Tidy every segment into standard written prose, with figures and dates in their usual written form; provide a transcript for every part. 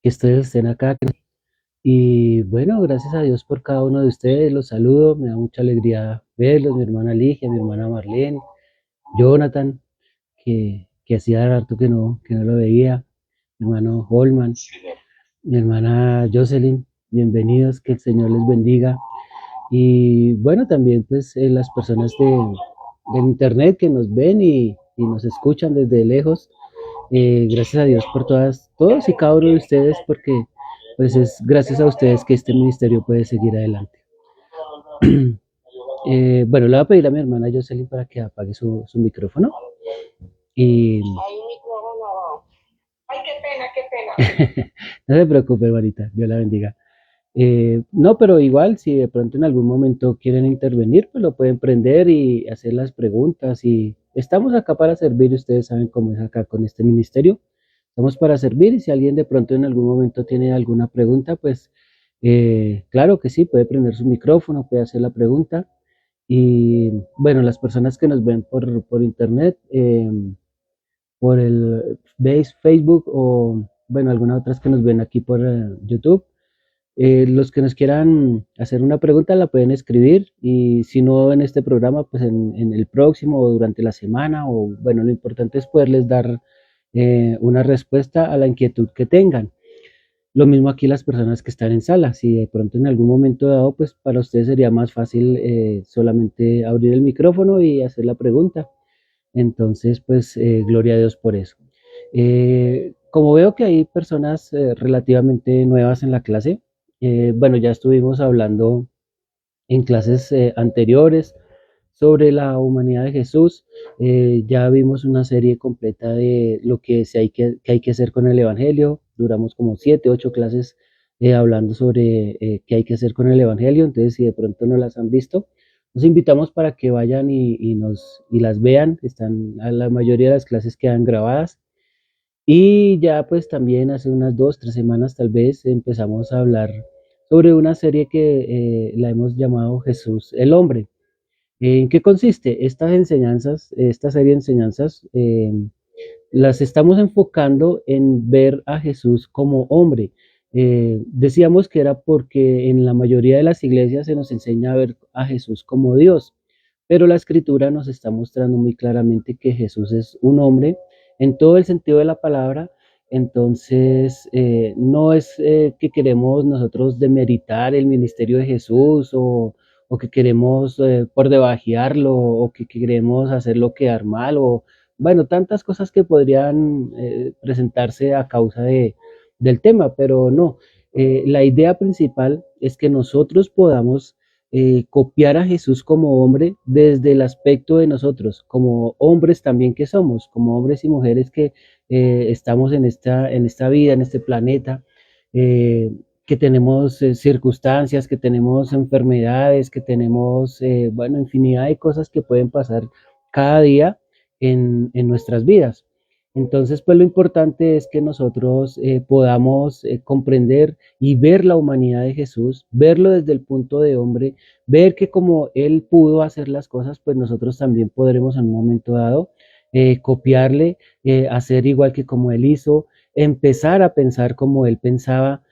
que ustedes estén acá. Y bueno, gracias a Dios por cada uno de ustedes, los saludo, me da mucha alegría verlos, mi hermana Ligia, mi hermana Marlene, Jonathan, que hacía rato que no lo veía, mi hermano Holman, mi hermana Jocelyn, bienvenidos, que el Señor les bendiga. Y bueno, también pues las personas del internet que nos ven y nos escuchan desde lejos. Gracias a Dios por todos y cada uno de ustedes, porque pues es gracias a ustedes que este ministerio puede seguir adelante. Bueno, le voy a pedir a mi hermana Jocelyn para que apague su micrófono. Y no se preocupe, hermanita, Dios la bendiga. No, pero igual, si de pronto en algún momento quieren intervenir, pues lo pueden prender y hacer las preguntas. Y estamos acá para servir, ustedes saben cómo es acá con este ministerio. Estamos para servir y si alguien de pronto en algún momento tiene alguna pregunta, pues claro que sí, puede prender su micrófono, puede hacer la pregunta. Y bueno, las personas que nos ven por internet, por el Facebook o bueno, algunas otras que nos ven aquí por YouTube. Los que nos quieran hacer una pregunta la pueden escribir y si no en este programa, pues en el próximo o durante la semana o bueno, lo importante es poderles dar una respuesta a la inquietud que tengan. Lo mismo aquí las personas que están en sala, si de pronto en algún momento dado, pues para ustedes sería más fácil solamente abrir el micrófono y hacer la pregunta. Entonces, pues gloria a Dios por eso. Como veo que hay personas relativamente nuevas en la clase, bueno, ya estuvimos hablando en clases anteriores sobre la humanidad de Jesús. Ya vimos una serie completa de lo que hay que hacer con el Evangelio. Duramos como 7, 8 clases hablando sobre qué hay que hacer con el Evangelio. Entonces, si de pronto no las han visto, los invitamos para que vayan y las vean. Están, a la mayoría de las clases quedan grabadas. Y ya pues también hace unas 2, 3 semanas tal vez empezamos a hablar sobre una serie que la hemos llamado Jesús el Hombre. ¿En qué consiste? Esta serie de enseñanzas, las estamos enfocando en ver a Jesús como hombre. Decíamos que era porque en la mayoría de las iglesias se nos enseña a ver a Jesús como Dios, pero la escritura nos está mostrando muy claramente que Jesús es un hombre en todo el sentido de la palabra. Entonces, no es que queremos nosotros demeritar el ministerio de Jesús o que queremos por debajearlo o que queremos hacerlo quedar mal o bueno, tantas cosas que podrían presentarse a causa del tema, pero no. La idea principal es que nosotros podamos copiar a Jesús como hombre desde el aspecto de nosotros, como hombres también que somos, como hombres y mujeres que estamos en esta vida, en este planeta, eh, que tenemos circunstancias, que tenemos enfermedades, que tenemos, bueno, infinidad de cosas que pueden pasar cada día en nuestras vidas. Entonces, pues lo importante es que nosotros podamos comprender y ver la humanidad de Jesús, verlo desde el punto de hombre, ver que como Él pudo hacer las cosas, pues nosotros también podremos en un momento dado copiarle, hacer igual que como Él hizo, empezar a pensar como Él pensaba,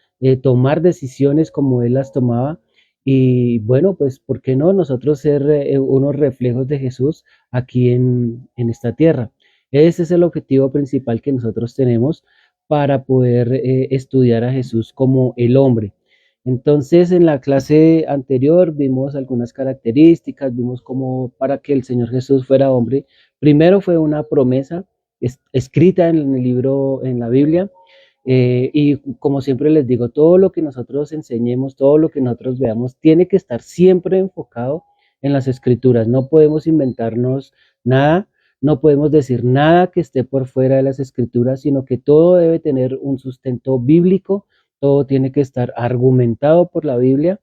tomar decisiones como Él las tomaba. Y bueno, pues, ¿por qué no nosotros ser unos reflejos de Jesús aquí en esta tierra? Ese es el objetivo principal que nosotros tenemos para poder estudiar a Jesús como el hombre. Entonces, en la clase anterior vimos algunas características, vimos cómo para que el Señor Jesús fuera hombre, primero fue una promesa escrita en el libro, en la Biblia, y como siempre les digo, todo lo que nosotros enseñemos, todo lo que nosotros veamos, tiene que estar siempre enfocado en las escrituras. No podemos inventarnos nada, no podemos decir nada que esté por fuera de las escrituras, sino que todo debe tener un sustento bíblico, todo tiene que estar argumentado por la Biblia,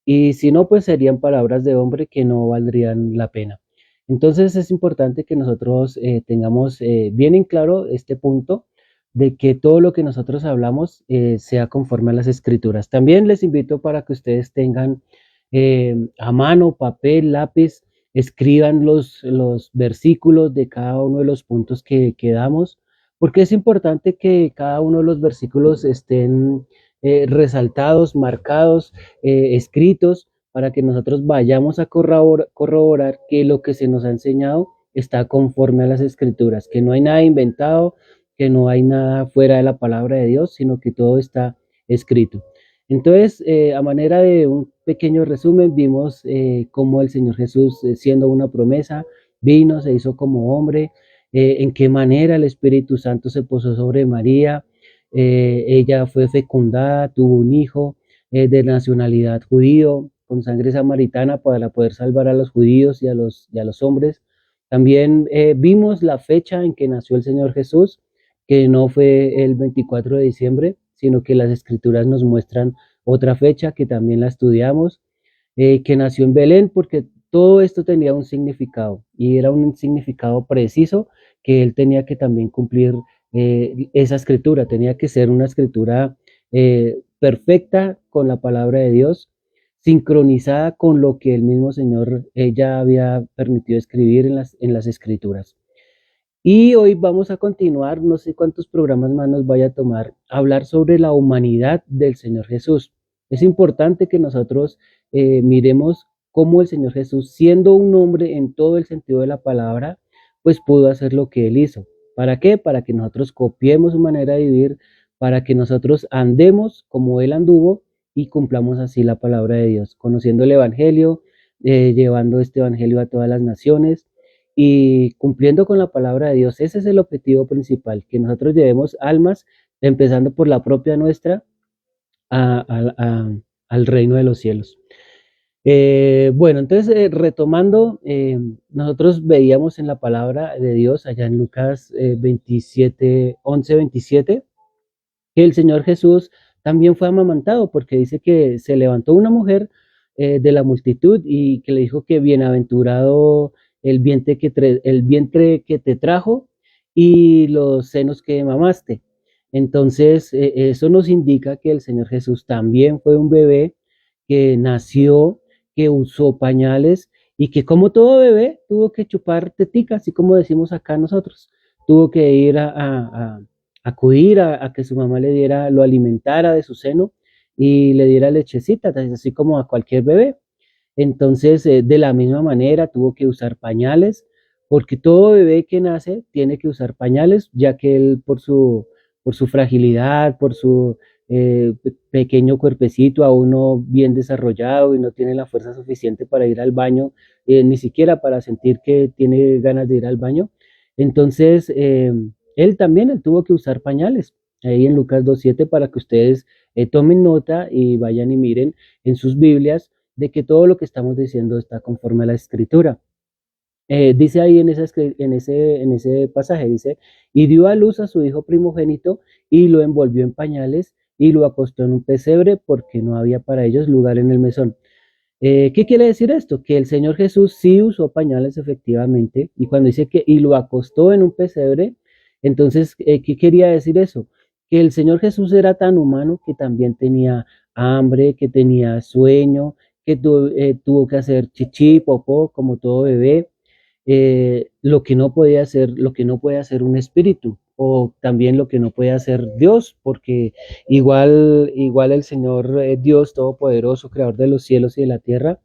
y si no, pues serían palabras de hombre que no valdrían la pena. Entonces es importante que nosotros tengamos bien en claro este punto de que todo lo que nosotros hablamos sea conforme a las escrituras. También les invito para que ustedes tengan a mano papel, lápiz, escriban los versículos de cada uno de los puntos que damos Porque es importante que cada uno de los versículos estén resaltados, marcados, escritos, para que nosotros vayamos a corroborar que lo que se nos ha enseñado está conforme a las escrituras, que no hay nada inventado, que no hay nada fuera de la palabra de Dios, sino que todo está escrito. Entonces, a manera de un pequeño resumen, vimos cómo el Señor Jesús, siendo una promesa, vino, se hizo como hombre, en qué manera el Espíritu Santo se posó sobre María. Ella fue fecundada, tuvo un hijo de nacionalidad judío, con sangre samaritana para poder salvar a los judíos y a los hombres. También vimos la fecha en que nació el Señor Jesús, que no fue el 24 de diciembre, sino que las escrituras nos muestran otra fecha que también la estudiamos, que nació en Belén, porque todo esto tenía un significado y era un significado preciso que él tenía que también cumplir. Esa escritura tenía que ser una escritura perfecta con la palabra de Dios, sincronizada con lo que el mismo Señor ya había permitido escribir en las escrituras. Y hoy vamos a continuar, no sé cuántos programas más nos vaya a tomar, hablar sobre la humanidad del Señor Jesús. Es importante que nosotros miremos cómo el Señor Jesús, siendo un hombre en todo el sentido de la palabra, pues pudo hacer lo que él hizo. ¿Para qué? Para que nosotros copiemos su manera de vivir, para que nosotros andemos como él anduvo y cumplamos así la palabra de Dios, conociendo el Evangelio, llevando este Evangelio a todas las naciones y cumpliendo con la palabra de Dios. Ese es el objetivo principal, que nosotros llevemos almas, empezando por la propia nuestra, al reino de los cielos. Bueno, entonces retomando, nosotros veíamos en la palabra de Dios, allá en Lucas 27, 11, 27, que el Señor Jesús también fue amamantado, porque dice que se levantó una mujer de la multitud y que le dijo que bienaventurado el vientre que te trajo y los senos que mamaste. Entonces, eso nos indica que el Señor Jesús también fue un bebé que nació, que usó pañales y que como todo bebé tuvo que chupar tetica, así como decimos acá nosotros. Tuvo que ir a acudir a que su mamá le diera, lo alimentara de su seno y le diera lechecita, así como a cualquier bebé. Entonces, de la misma manera, tuvo que usar pañales, porque todo bebé que nace tiene que usar pañales, ya que él por su fragilidad, por su pequeño cuerpecito, aún no bien desarrollado y no tiene la fuerza suficiente para ir al baño, ni siquiera para sentir que tiene ganas de ir al baño. Entonces, él tuvo que usar pañales, ahí en Lucas 2.7, para que ustedes tomen nota y vayan y miren en sus Biblias de que todo lo que estamos diciendo está conforme a la escritura. Dice ahí en ese pasaje, dice, y dio a luz a su hijo primogénito y lo envolvió en pañales y lo acostó en un pesebre porque no había para ellos lugar en el mesón. ¿Qué quiere decir esto? Que el Señor Jesús sí usó pañales efectivamente, y cuando dice que y lo acostó en un pesebre, entonces, ¿qué quería decir eso? Que el Señor Jesús era tan humano que también tenía hambre, que tenía sueño, que tuvo que hacer chichi, popó, como todo bebé, lo que no podía hacer, lo que no puede hacer un espíritu, o también lo que no puede hacer Dios, porque igual el Señor Dios Todopoderoso, Creador de los cielos y de la tierra,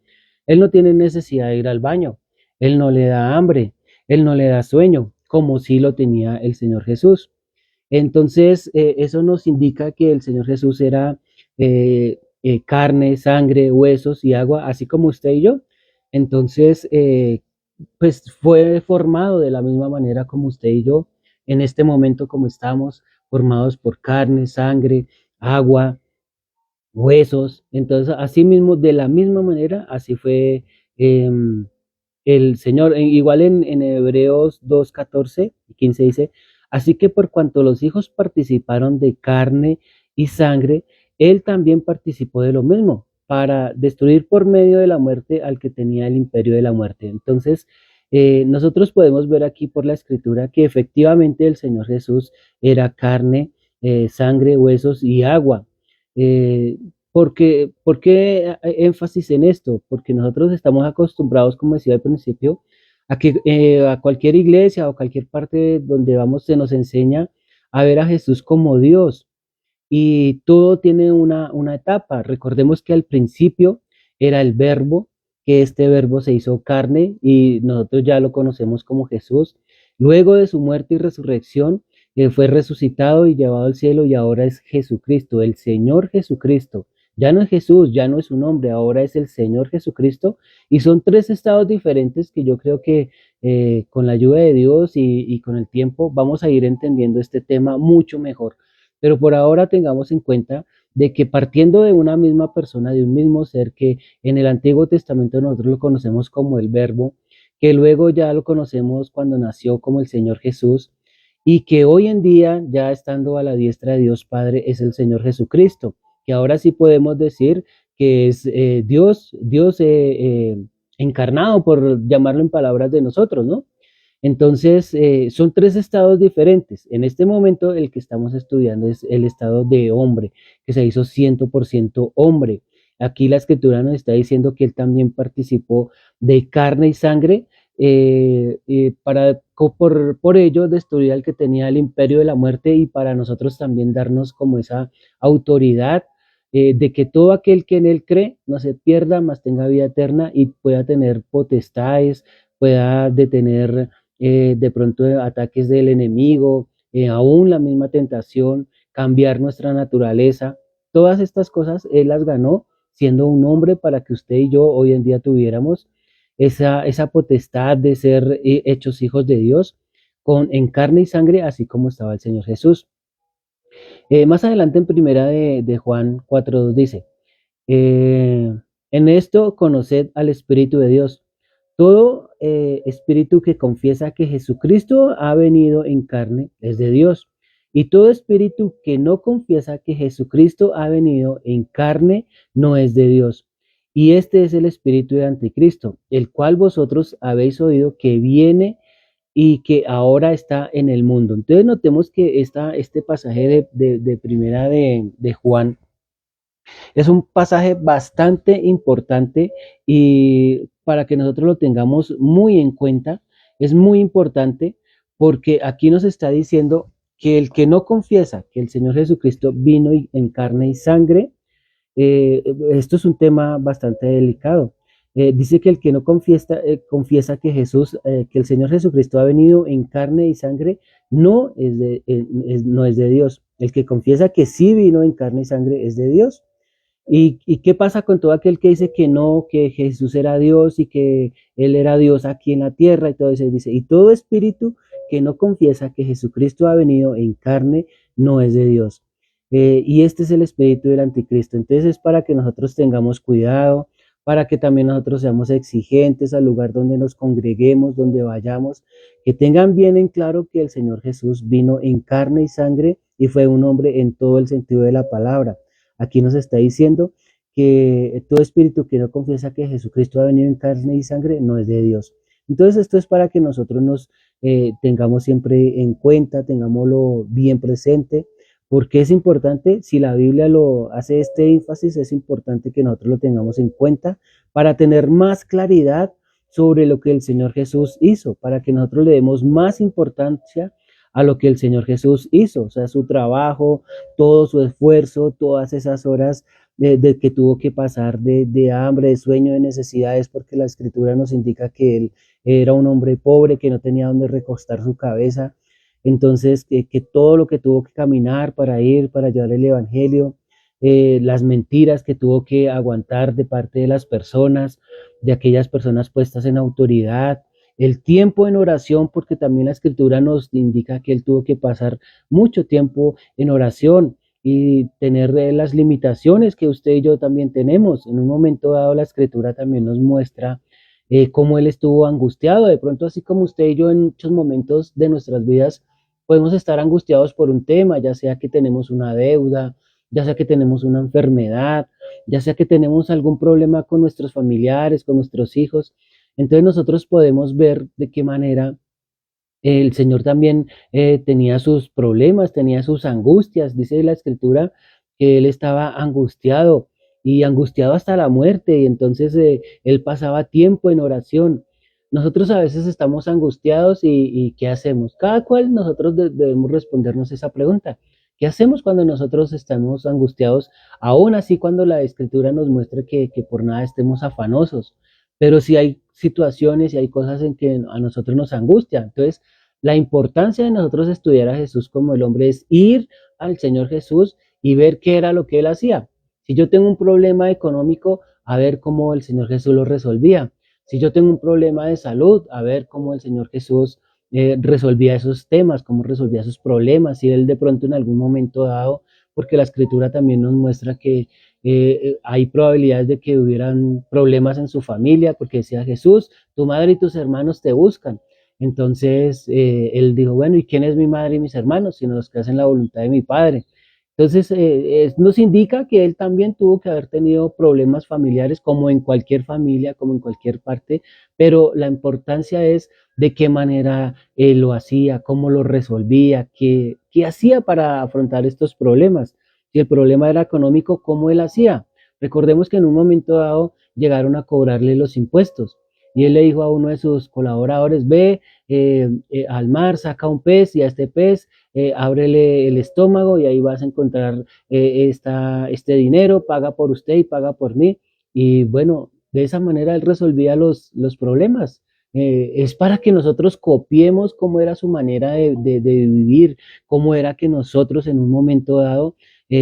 Él no tiene necesidad de ir al baño, Él no le da hambre, Él no le da sueño, como sí lo tenía el Señor Jesús. Entonces, eso nos indica que el Señor Jesús era carne, sangre, huesos y agua, así como usted y yo. Entonces, pues fue formado de la misma manera como usted y yo, en este momento como estamos, formados por carne, sangre, agua, huesos. Entonces, así mismo, de la misma manera, así fue eh, el Señor. Igual en Hebreos 2:14 y 15 dice, así que por cuanto los hijos participaron de carne y sangre, Él también participó de lo mismo, para destruir por medio de la muerte al que tenía el imperio de la muerte. Entonces, nosotros podemos ver aquí por la escritura que efectivamente el Señor Jesús era carne, sangre, huesos y agua. Eh, ¿Por qué énfasis en esto? Porque nosotros estamos acostumbrados, como decía al principio, a que a cualquier iglesia o cualquier parte donde vamos se nos enseña a ver a Jesús como Dios. Y todo tiene una etapa. Recordemos que al principio era el verbo, que este verbo se hizo carne y nosotros ya lo conocemos como Jesús. Luego de su muerte y resurrección, él fue resucitado y llevado al cielo y ahora es Jesucristo, el Señor Jesucristo. Ya no es Jesús, ya no es su nombre, ahora es el Señor Jesucristo. Y son tres estados diferentes que yo creo que con la ayuda de Dios y con el tiempo vamos a ir entendiendo este tema mucho mejor. Pero por ahora tengamos en cuenta de que partiendo de una misma persona, de un mismo ser que en el Antiguo Testamento nosotros lo conocemos como el Verbo, que luego ya lo conocemos cuando nació como el Señor Jesús, y que hoy en día, ya estando a la diestra de Dios Padre, es el Señor Jesucristo, que ahora sí podemos decir que es Dios encarnado, por llamarlo en palabras de nosotros, ¿no? Entonces, son tres estados diferentes. En este momento, el que estamos estudiando es el estado de hombre, que se hizo 100% hombre. Aquí la escritura nos está diciendo que él también participó de carne y sangre para por ello destruir al que tenía el imperio de la muerte y para nosotros también darnos como esa autoridad de que todo aquel que en él cree no se pierda, mas tenga vida eterna y pueda tener potestades, pueda detener de pronto ataques del enemigo, aún la misma tentación, cambiar nuestra naturaleza. Todas estas cosas Él las ganó siendo un hombre para que usted y yo hoy en día tuviéramos esa potestad de ser hechos hijos de Dios en carne y sangre, así como estaba el Señor Jesús. Más adelante en primera de Juan 4:2 dice, eh, en esto conoced al Espíritu de Dios. Todo espíritu que confiesa que Jesucristo ha venido en carne es de Dios. Y todo espíritu que no confiesa que Jesucristo ha venido en carne no es de Dios. Y este es el espíritu del anticristo, el cual vosotros habéis oído que viene y que ahora está en el mundo. Entonces notemos que este pasaje de primera de Juan es un pasaje bastante importante y para que nosotros lo tengamos muy en cuenta, es muy importante porque aquí nos está diciendo que el que no confiesa que el Señor Jesucristo vino en carne y sangre, esto es un tema bastante delicado. Dice que el que no confiesa que que el Señor Jesucristo ha venido en carne y sangre, no es de Dios. El que confiesa que sí vino en carne y sangre es de Dios. ¿Y qué pasa con todo aquel que dice que no, que Jesús era Dios y que Él era Dios aquí en la tierra y todo eso? Dice, y todo espíritu que no confiesa que Jesucristo ha venido en carne no es de Dios. Y este es el espíritu del anticristo. Entonces es para que nosotros tengamos cuidado, para que también nosotros seamos exigentes al lugar donde nos congreguemos, donde vayamos, que tengan bien en claro que el Señor Jesús vino en carne y sangre y fue un hombre en todo el sentido de la palabra. Aquí nos está diciendo que todo espíritu que no confiesa que Jesucristo ha venido en carne y sangre no es de Dios. Entonces esto es para que nosotros nos tengamos siempre en cuenta, tengámoslo bien presente, porque es importante, si la Biblia lo hace este énfasis, es importante que nosotros lo tengamos en cuenta para tener más claridad sobre lo que el Señor Jesús hizo, para que nosotros le demos más importancia a lo que el Señor Jesús hizo, o sea, su trabajo, todo su esfuerzo, todas esas horas de que tuvo que pasar de hambre, de sueño, de necesidades, porque la escritura nos indica que él era un hombre pobre, que no tenía donde recostar su cabeza, entonces que todo lo que tuvo que caminar para ir, para llevar el Evangelio, las mentiras que tuvo que aguantar de parte de las personas, de aquellas personas puestas en autoridad, el tiempo en oración, porque también la escritura nos indica que él tuvo que pasar mucho tiempo en oración y tener las limitaciones que usted y yo también tenemos. En un momento dado la escritura también nos muestra cómo él estuvo angustiado, de pronto así como usted y yo en muchos momentos de nuestras vidas podemos estar angustiados por un tema, ya sea que tenemos una deuda, ya sea que tenemos una enfermedad, ya sea que tenemos algún problema con nuestros familiares, con nuestros hijos. Entonces nosotros podemos ver de qué manera el Señor también tenía sus problemas, tenía sus angustias. Dice la escritura que él estaba angustiado y angustiado hasta la muerte y entonces él pasaba tiempo en oración. Nosotros a veces estamos angustiados y ¿qué hacemos? Cada cual nosotros debemos respondernos esa pregunta. ¿Qué hacemos cuando nosotros estamos angustiados? Aún así cuando la escritura nos muestra que por nada estemos afanosos, pero si hay situaciones y hay cosas en que a nosotros nos angustia. Entonces, la importancia de nosotros estudiar a Jesús como el hombre es ir al Señor Jesús y ver qué era lo que él hacía. Si yo tengo un problema económico, a ver cómo el Señor Jesús lo resolvía. Si yo tengo un problema de salud, a ver cómo el Señor Jesús resolvía esos temas, cómo resolvía esos problemas, si él de pronto en algún momento dado, porque la escritura también nos muestra que hay probabilidades de que hubieran problemas en su familia, porque decía Jesús, tu madre y tus hermanos te buscan. Entonces él dijo, bueno, ¿y quién es mi madre y mis hermanos? Sino los que hacen la voluntad de mi Padre. Entonces, nos indica que él también tuvo que haber tenido problemas familiares, como en cualquier familia, como en cualquier parte, pero la importancia es de qué manera él lo hacía, cómo lo resolvía, qué hacía para afrontar estos problemas. Si el problema era económico, ¿cómo él hacía? Recordemos que en un momento dado llegaron a cobrarle los impuestos y él le dijo a uno de sus colaboradores, ve al mar, saca un pez y a este pez ábrele el estómago y ahí vas a encontrar este dinero, paga por usted y paga por mí. Y bueno, de esa manera él resolvía los problemas. Es para que nosotros copiemos cómo era su manera de vivir, cómo era que nosotros en un momento dado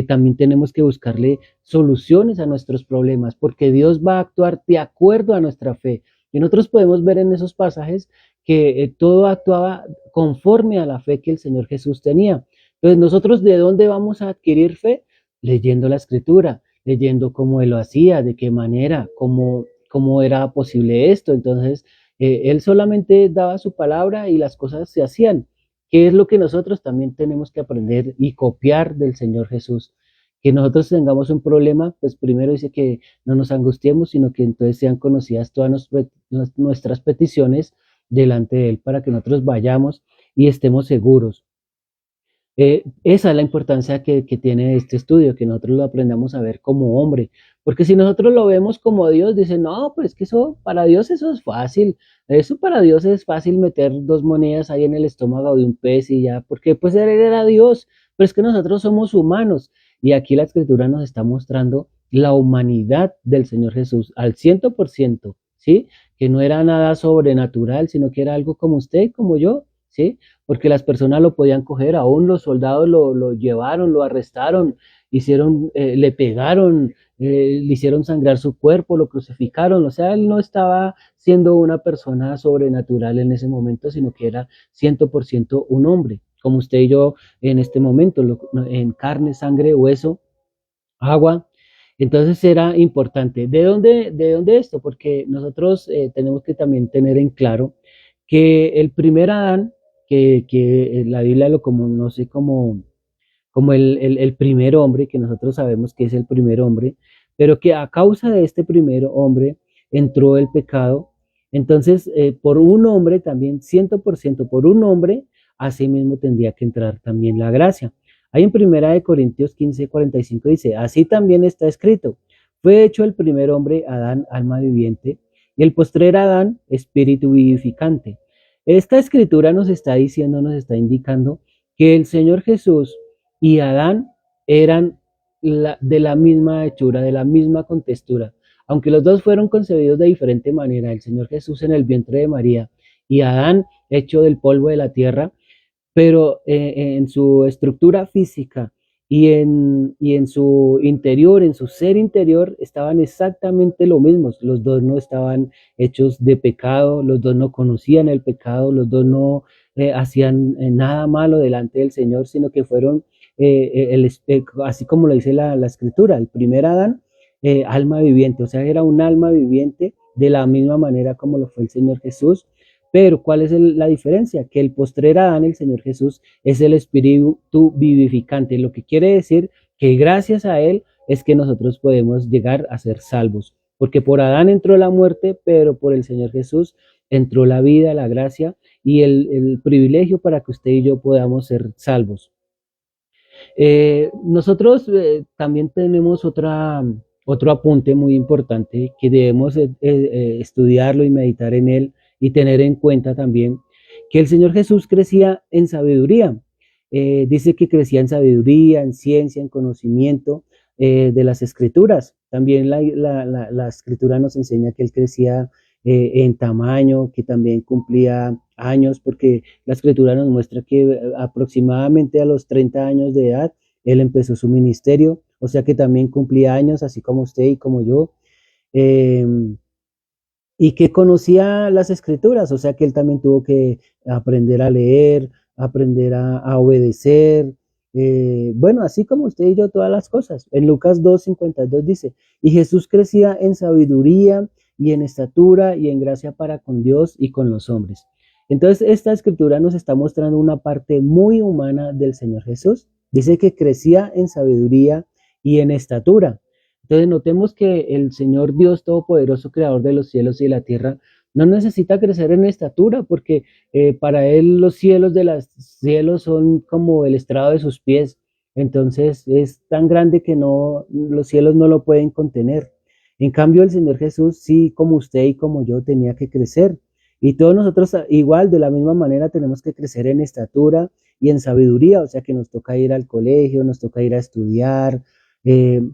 también tenemos que buscarle soluciones a nuestros problemas, porque Dios va a actuar de acuerdo a nuestra fe. Y nosotros podemos ver en esos pasajes que todo actuaba conforme a la fe que el Señor Jesús tenía. Entonces, nosotros de dónde vamos a adquirir fe? Leyendo la escritura, leyendo cómo Él lo hacía, de qué manera, cómo era posible esto. Entonces, Él solamente daba su palabra y las cosas se hacían, que es lo que nosotros también tenemos que aprender y copiar del Señor Jesús. Que nosotros tengamos un problema, pues primero dice que no nos angustiemos, sino que entonces sean conocidas todas nuestras peticiones delante de Él para que nosotros vayamos y estemos seguros. Esa es la importancia que tiene este estudio, que nosotros lo aprendamos a ver como hombre, porque si nosotros lo vemos como Dios, dice, no, pues que eso, para Dios eso es fácil, eso para Dios es fácil meter dos monedas ahí en el estómago de un pez y ya, porque pues Él era Dios, pero es que nosotros somos humanos, y aquí la Escritura nos está mostrando la humanidad del Señor Jesús al 100%, ¿sí? Que no era nada sobrenatural, sino que era algo como usted y como yo, ¿sí? Porque las personas lo podían coger, aún los soldados lo llevaron, lo arrestaron, le pegaron, le hicieron sangrar su cuerpo, lo crucificaron, o sea, él no estaba siendo una persona sobrenatural en ese momento, sino que era 100% un hombre, como usted y yo en este momento, en carne, sangre, hueso, agua. Entonces era importante. ¿De dónde esto? Porque nosotros tenemos que también tener en claro que el primer Adán, que la Biblia lo conoce como el primer hombre, que nosotros sabemos que es el primer hombre, pero que a causa de este primer hombre entró el pecado. Entonces, por un hombre también, 100% por un hombre, así mismo tendría que entrar también la gracia. Ahí en Primera de Corintios 15:45 dice, así también está escrito, fue hecho el primer hombre, Adán, alma viviente, y el postrer Adán, espíritu vivificante. Esta escritura nos está diciendo, nos está indicando que el Señor Jesús y Adán eran de la misma hechura, de la misma contextura. Aunque los dos fueron concebidos de diferente manera, el Señor Jesús en el vientre de María y Adán hecho del polvo de la tierra, pero en su estructura física y en su interior, en su ser interior, estaban exactamente lo mismo. Los dos no estaban hechos de pecado, los dos no conocían el pecado, los dos no hacían nada malo delante del Señor, sino que fueron, así como lo dice la escritura, el primer Adán, alma viviente, o sea, era un alma viviente de la misma manera como lo fue el Señor Jesús. Pero ¿cuál es la diferencia? Que el postrer Adán, el Señor Jesús, es el espíritu vivificante, lo que quiere decir que gracias a él es que nosotros podemos llegar a ser salvos. Porque por Adán entró la muerte, pero por el Señor Jesús entró la vida, la gracia y el privilegio para que usted y yo podamos ser salvos. Nosotros también tenemos otro apunte muy importante que debemos estudiarlo y meditar en él, y tener en cuenta también que el Señor Jesús crecía en sabiduría. Dice que crecía en sabiduría, en ciencia, en conocimiento de las escrituras. También la escritura nos enseña que él crecía en tamaño, que también cumplía años, porque la escritura nos muestra que aproximadamente a los 30 años de edad, él empezó su ministerio, o sea que también cumplía años, así como usted y como yo. Eh, y que conocía las escrituras, o sea que él también tuvo que aprender a leer, aprender a obedecer, bueno, así como usted y yo, todas las cosas. En Lucas 2:52 dice, y Jesús crecía en sabiduría y en estatura y en gracia para con Dios y con los hombres. Entonces, esta escritura nos está mostrando una parte muy humana del Señor Jesús. Dice que crecía en sabiduría y en estatura. Entonces notemos que el Señor Dios Todopoderoso, Creador de los cielos y de la tierra, no necesita crecer en estatura porque para Él los cielos de los cielos son como el estrado de sus pies. Entonces es tan grande que no, los cielos no lo pueden contener. En cambio el Señor Jesús sí, como usted y como yo, tenía que crecer. Y todos nosotros igual, de la misma manera, tenemos que crecer en estatura y en sabiduría. O sea que nos toca ir al colegio, nos toca ir a estudiar,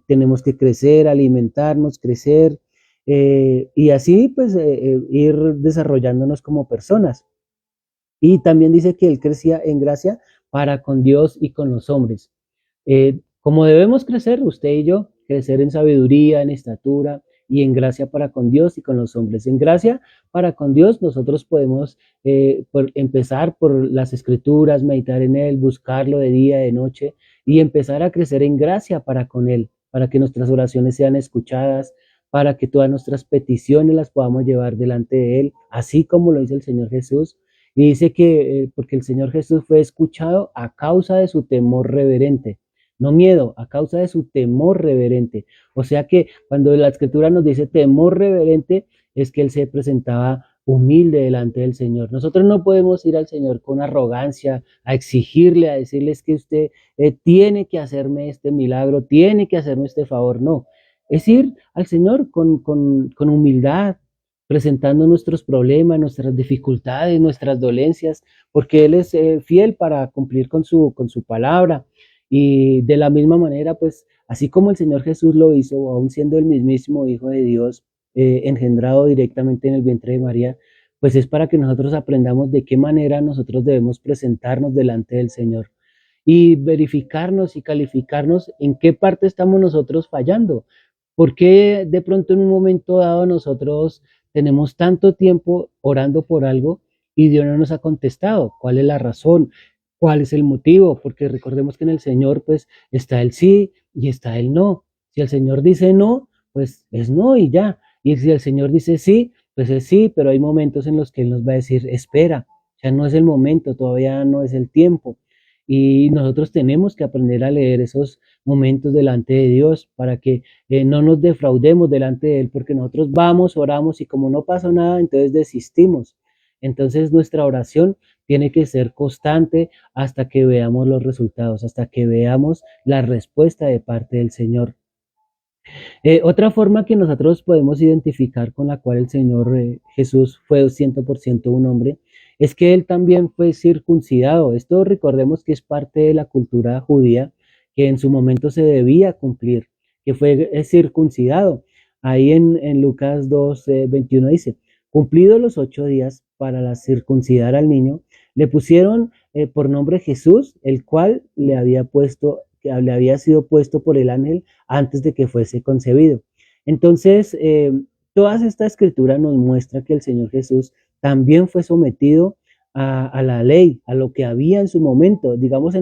tenemos que crecer, alimentarnos, crecer y así pues ir desarrollándonos como personas. Y también dice que él crecía en gracia para con Dios y con los hombres. Como debemos crecer, usted y yo, crecer en sabiduría, en estatura y en gracia para con Dios y con los hombres. En gracia para con Dios nosotros podemos empezar por las escrituras, meditar en Él, buscarlo de día, de noche y empezar a crecer en gracia para con Él, para que nuestras oraciones sean escuchadas, para que todas nuestras peticiones las podamos llevar delante de Él, así como lo hizo el Señor Jesús. Y dice que porque el Señor Jesús fue escuchado a causa de su temor reverente. No miedo, a causa de su temor reverente. O sea que cuando la escritura nos dice temor reverente, es que él se presentaba humilde delante del Señor. Nosotros no podemos ir al Señor con arrogancia, a exigirle, a decirles que usted tiene que hacerme este milagro, tiene que hacerme este favor. No, es ir al Señor con humildad, presentando nuestros problemas, nuestras dificultades, nuestras dolencias, porque Él es fiel para cumplir con su palabra. Y de la misma manera, pues, así como el Señor Jesús lo hizo, aún siendo el mismísimo Hijo de Dios, engendrado directamente en el vientre de María, pues es para que nosotros aprendamos de qué manera nosotros debemos presentarnos delante del Señor y verificarnos y calificarnos en qué parte estamos nosotros fallando. ¿Por qué de pronto en un momento dado nosotros tenemos tanto tiempo orando por algo y Dios no nos ha contestado? ¿Cuál es la razón? ¿Cuál es el motivo? Porque recordemos que en el Señor pues está el sí y está el no. Si el Señor dice no, pues es no y ya. Y si el Señor dice sí, pues es sí, pero hay momentos en los que Él nos va a decir, espera, ya no es el momento, todavía no es el tiempo. Y nosotros tenemos que aprender a leer esos momentos delante de Dios para que no nos defraudemos delante de Él, porque nosotros vamos, oramos y como no pasa nada, entonces desistimos. Entonces nuestra oración tiene que ser constante hasta que veamos los resultados, hasta que veamos la respuesta de parte del Señor. Otra forma que nosotros podemos identificar con la cual el Señor Jesús fue 100% un hombre es que él también fue circuncidado. Esto recordemos que es parte de la cultura judía que en su momento se debía cumplir, que fue circuncidado. Ahí en Lucas 2:21 dice, cumplidos los 8 días para la circuncidar al niño, le pusieron por nombre Jesús, el cual le había sido puesto por el ángel antes de que fuese concebido. Entonces, toda esta escritura nos muestra que el Señor Jesús también fue sometido a la ley, a lo que había en su momento. Digamos,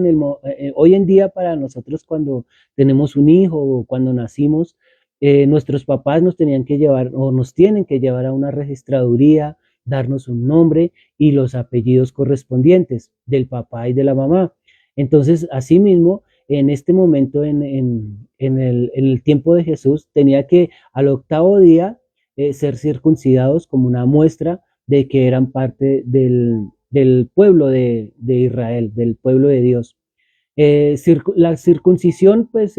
hoy en día para nosotros cuando tenemos un hijo o cuando nacimos, nuestros papás nos tenían que llevar o nos tienen que llevar a una registraduría, darnos un nombre y los apellidos correspondientes del papá y de la mamá. Entonces, asimismo, en este momento, en el tiempo de Jesús, tenía que al octavo día ser circuncidados como una muestra de que eran parte del pueblo de Israel, del pueblo de Dios. La circuncisión, pues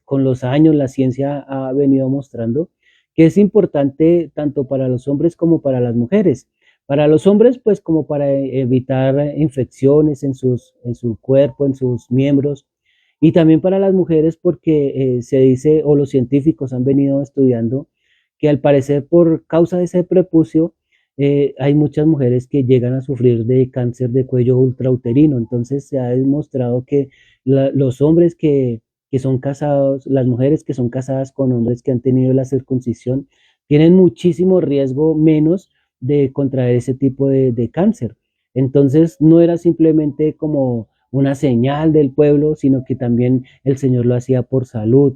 con los años la ciencia ha venido mostrando que es importante tanto para los hombres como para las mujeres. Para los hombres, pues como para evitar infecciones en su cuerpo, en sus miembros, y también para las mujeres porque se dice, o los científicos han venido estudiando, que al parecer por causa de ese prepucio, hay muchas mujeres que llegan a sufrir de cáncer de cuello ultrauterino. Entonces se ha demostrado que los hombres que son casados, las mujeres que son casadas con hombres que han tenido la circuncisión, tienen muchísimo riesgo menos de contraer ese tipo de cáncer. Entonces no era simplemente como una señal del pueblo, sino que también el Señor lo hacía por salud,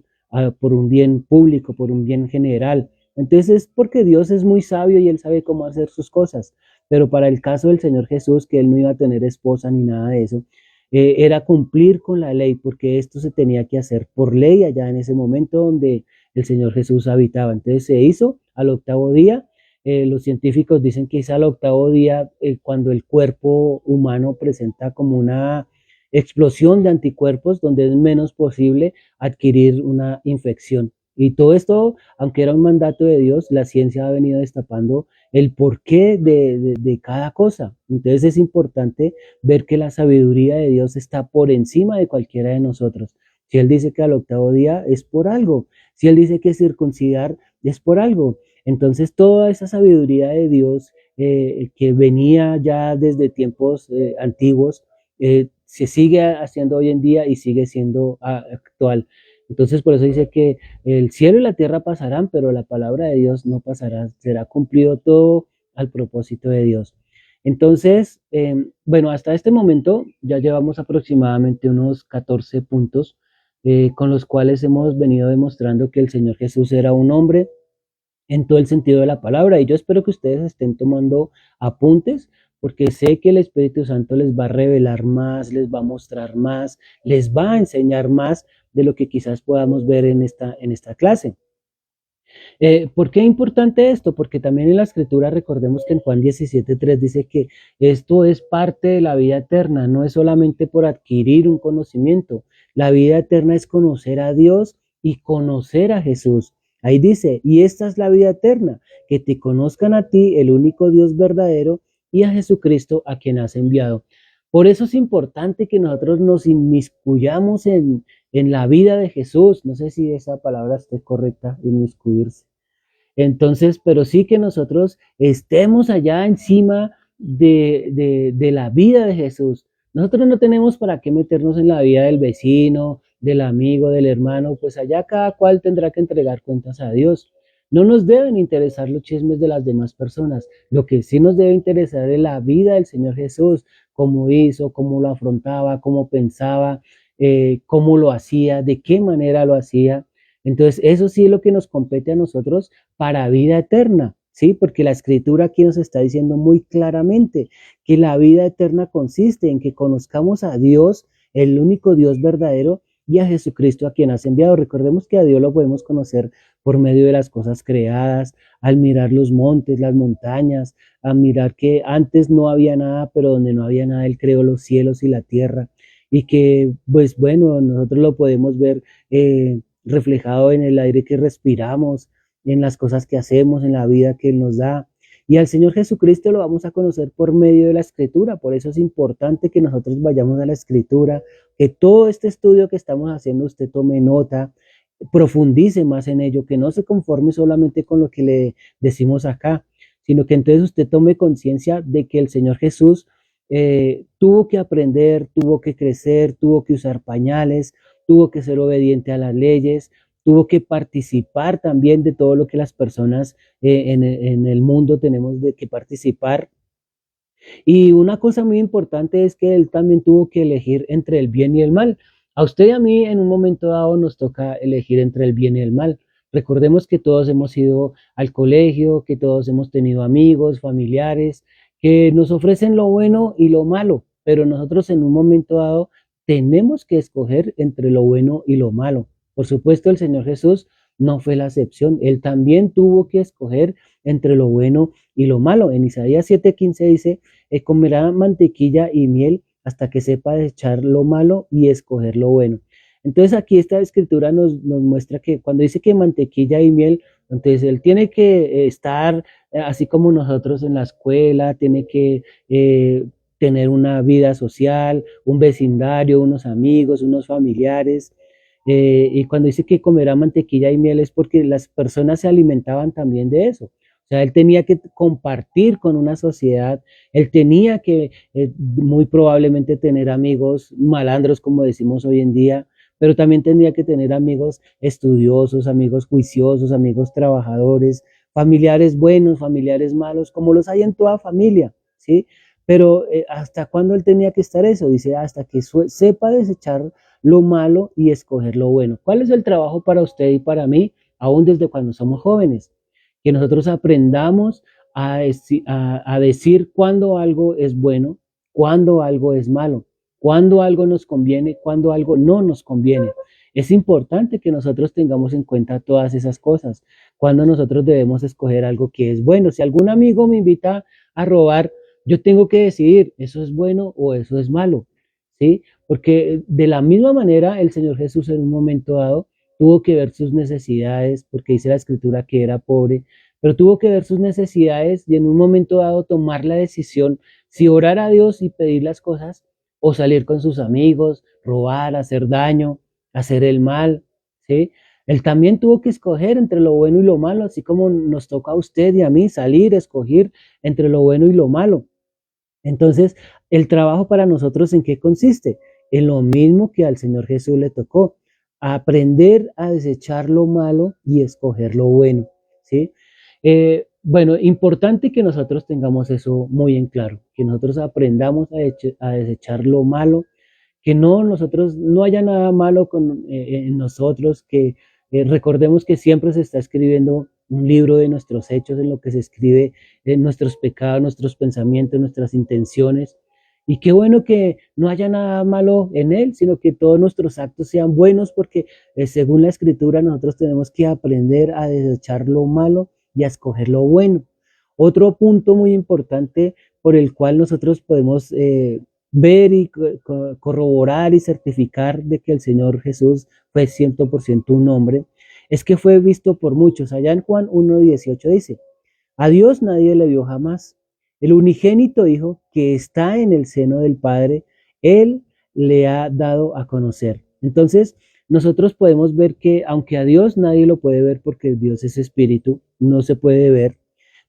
por un bien público, por un bien general. Entonces es porque Dios es muy sabio y Él sabe cómo hacer sus cosas. Pero para el caso del Señor Jesús, que Él no iba a tener esposa ni nada de eso, era cumplir con la ley, porque esto se tenía que hacer por ley allá en ese momento donde el Señor Jesús habitaba. Entonces se hizo al octavo día. Los científicos dicen que es al octavo día cuando el cuerpo humano presenta como una explosión de anticuerpos donde es menos posible adquirir una infección. Y todo esto, aunque era un mandato de Dios, la ciencia ha venido destapando el porqué de cada cosa. Entonces es importante ver que la sabiduría de Dios está por encima de cualquiera de nosotros. Si Él dice que al octavo día es por algo, si Él dice que circuncidar es por algo. Entonces toda esa sabiduría de Dios que venía ya desde tiempos antiguos, se sigue haciendo hoy en día y sigue siendo actual. Entonces por eso dice que el cielo y la tierra pasarán, pero la palabra de Dios no pasará, será cumplido todo al propósito de Dios. Entonces, bueno, hasta este momento ya llevamos aproximadamente unos 14 puntos con los cuales hemos venido demostrando que el Señor Jesús era un hombre en todo el sentido de la palabra. Y yo espero que ustedes estén tomando apuntes, porque sé que el Espíritu Santo les va a revelar más, les va a mostrar más, les va a enseñar más de lo que quizás podamos ver en esta clase. ¿Por qué es importante esto? Porque también en la escritura recordemos que en Juan 17:3 dice que esto es parte de la vida eterna, no es solamente por adquirir un conocimiento. La vida eterna es conocer a Dios y conocer a Jesús. Ahí dice, y esta es la vida eterna, que te conozcan a ti, el único Dios verdadero, y a Jesucristo a quien has enviado. Por eso es importante que nosotros nos inmiscuyamos en la vida de Jesús. No sé si esa palabra esté correcta, inmiscuirse. Entonces, pero sí que nosotros estemos allá encima de la vida de Jesús. Nosotros no tenemos para qué meternos en la vida del vecino, del amigo, del hermano, pues allá cada cual tendrá que entregar cuentas a Dios. No nos deben interesar los chismes de las demás personas. Lo que sí nos debe interesar es la vida del Señor Jesús, cómo hizo, cómo lo afrontaba, cómo pensaba, cómo lo hacía, de qué manera lo hacía. Entonces, eso sí es lo que nos compete a nosotros para vida eterna, ¿sí? Porque la escritura aquí nos está diciendo muy claramente que la vida eterna consiste en que conozcamos a Dios, el único Dios verdadero, y a Jesucristo a quien has enviado. Recordemos que a Dios lo podemos conocer por medio de las cosas creadas, al mirar los montes, las montañas, a mirar que antes no había nada, pero donde no había nada, Él creó los cielos y la tierra. Y que, pues bueno, nosotros lo podemos ver reflejado en el aire que respiramos, en las cosas que hacemos, en la vida que Él nos da. Y al Señor Jesucristo lo vamos a conocer por medio de la Escritura. Por eso es importante que nosotros vayamos a la Escritura, que todo este estudio que estamos haciendo usted tome nota, profundice más en ello, que no se conforme solamente con lo que le decimos acá, sino que entonces usted tome conciencia de que el Señor Jesús tuvo que aprender, tuvo que crecer, tuvo que usar pañales, tuvo que ser obediente a las leyes, tuvo que participar también de todo lo que las personas en el mundo tenemos de que participar. Y una cosa muy importante es que él también tuvo que elegir entre el bien y el mal. A usted y a mí en un momento dado nos toca elegir entre el bien y el mal. Recordemos que todos hemos ido al colegio, que todos hemos tenido amigos, familiares, que nos ofrecen lo bueno y lo malo, pero nosotros en un momento dado tenemos que escoger entre lo bueno y lo malo. Por supuesto, el Señor Jesús no fue la excepción. Él también tuvo que escoger entre lo bueno y lo malo. En Isaías 7:15 dice, comerá mantequilla y miel hasta que sepa echar lo malo y escoger lo bueno. Entonces aquí esta escritura nos muestra que cuando dice que mantequilla y miel, entonces él tiene que estar así como nosotros en la escuela, tiene que tener una vida social, un vecindario, unos amigos, unos familiares. Y cuando dice que comerá mantequilla y miel es porque las personas se alimentaban también de eso. O sea, él tenía que compartir con una sociedad, él tenía que muy probablemente tener amigos malandros, como decimos hoy en día, pero también tendría que tener amigos estudiosos, amigos juiciosos, amigos trabajadores, familiares buenos, familiares malos, como los hay en toda familia, ¿sí? Pero ¿hasta cuándo él tenía que estar eso? Dice, hasta que sepa desechar lo malo y escoger lo bueno. ¿Cuál es el trabajo para usted y para mí, aún desde cuando somos jóvenes? Que nosotros aprendamos a decir cuándo algo es bueno, cuándo algo es malo, cuándo algo nos conviene, cuándo algo no nos conviene. Es importante que nosotros tengamos en cuenta todas esas cosas, cuando nosotros debemos escoger algo que es bueno. Si algún amigo me invita a robar, yo tengo que decidir, ¿eso es bueno o eso es malo? ¿Sí? Porque de la misma manera el Señor Jesús en un momento dado tuvo que ver sus necesidades, porque dice la escritura que era pobre, pero tuvo que ver sus necesidades y en un momento dado tomar la decisión si orar a Dios y pedir las cosas o salir con sus amigos, robar, hacer daño, hacer el mal, ¿sí? Él también tuvo que escoger entre lo bueno y lo malo, así como nos toca a usted y a mí salir, escoger entre lo bueno y lo malo. Entonces, el trabajo para nosotros, ¿en qué consiste? En lo mismo que al Señor Jesús le tocó, aprender a desechar lo malo y escoger lo bueno, ¿sí? Bueno, importante que nosotros tengamos eso muy en claro, que nosotros aprendamos a desechar lo malo, que no nosotros no haya nada malo en nosotros, que recordemos que siempre se está escribiendo un libro de nuestros hechos, en lo que se escribe en nuestros pecados, nuestros pensamientos, nuestras intenciones. Y qué bueno que no haya nada malo en él, sino que todos nuestros actos sean buenos, porque según la escritura nosotros tenemos que aprender a desechar lo malo y a escoger lo bueno. Otro punto muy importante por el cual nosotros podemos ver y corroborar y certificar de que el Señor Jesús fue 100% un hombre, es que fue visto por muchos. Allá en Juan 1:18 dice, a Dios nadie le vio jamás. El unigénito Hijo que está en el seno del Padre, Él le ha dado a conocer. Entonces, nosotros podemos ver que aunque a Dios nadie lo puede ver porque Dios es espíritu, no se puede ver.